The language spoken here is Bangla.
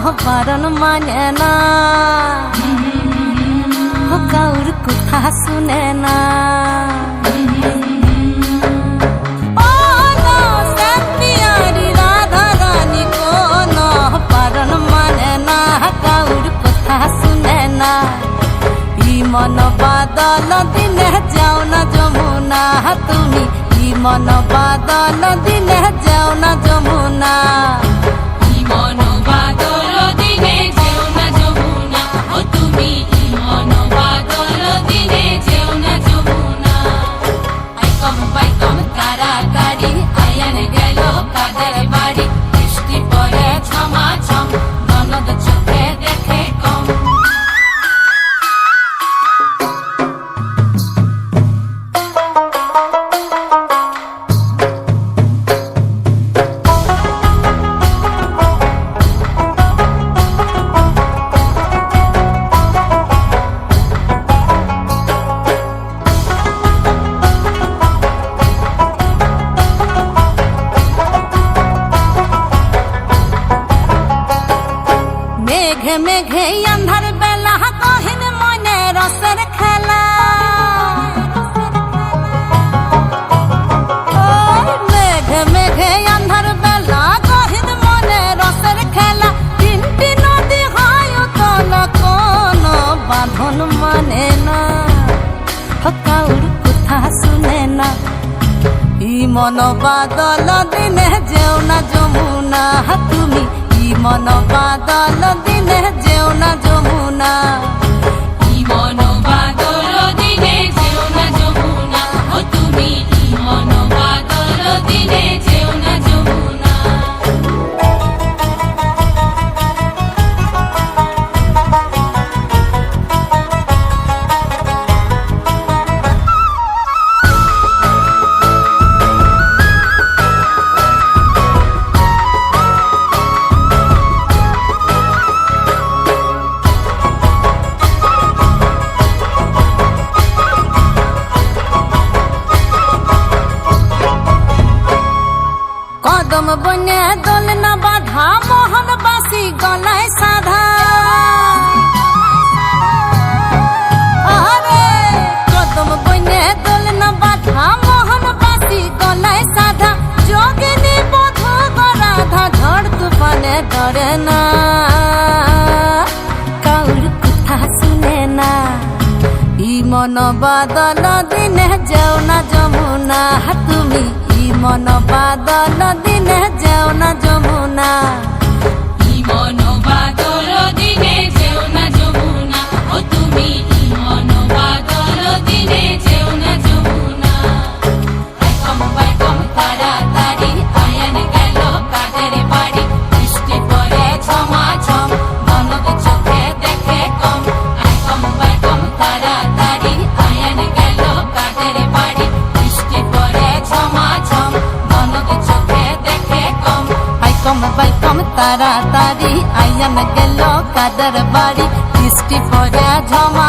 বারণ মানে না, কাউর কথা শুনে না। মন বাদল দিনে যাও না যমুনা, তুমি মন বাদল দিনে যাও না যমুনা। মন বাদল দিনে যেও না যমুনা, ও তুমি মন বাদল দিনে যেও না যমুনা। বাইকম তাড়াতাড়ি আয়ান গেল কাদের বাড়ি, বৃষ্টি পড়ে ছমাছম, ননদ চোখে দেখে কম। মেঘে মেঘে আন্ধার বেলা কহিন মনে রসের খেলা, মেঘে মেঘে আন্ধার বেলা কহিন মনে রসের খেলা। তিনটি নদী হয় তল, কোন বাঁধন মানে না, কাউর কথা শুনে না। মন বাদল দিনে যেও না যমুনা, তুমি মন বাদল দিনে যেও না যমুনা। মন বাদল দিনে যেও না যমুনা, ও তুমি মন বাদল দিনে যেও না যমুনা। কদম বনে দোল না বাধা, মোহন বাসি গলায় সাধা। আরে কদম বনে দোল না বাধা, মোহন বাসি গলায় সাধা। যোগিনী বধূ গরাধা, ঝড় তুফানে ডরে না, কাউর কথা শুনে না। মন বাদল দিনে যাও না যমুনা, তুমি মন বাদল দিনে যাও না যমুনা। মন বাদল দিনে যেও না যমুনা, ও তুমি মন বাদল দিনে যেও না যমুনা। বাইকম তাড়াতাড়ি আয়ান গেল কাদের বাড়ি, বৃষ্টি পড়ে ছমাছম, ননদ চোখে দেখে কম। বাইকম তাড়াতাড়ি আয়ান গেল কাদের বাড়ি, বৃষ্টি পড়ে ছমাছম, ননদ চোখে দেখে কম। বাইকম তাড়াতাড়ি আয়ান গেল কাদের বাড়ি, বৃষ্টি পড়ে ঝমা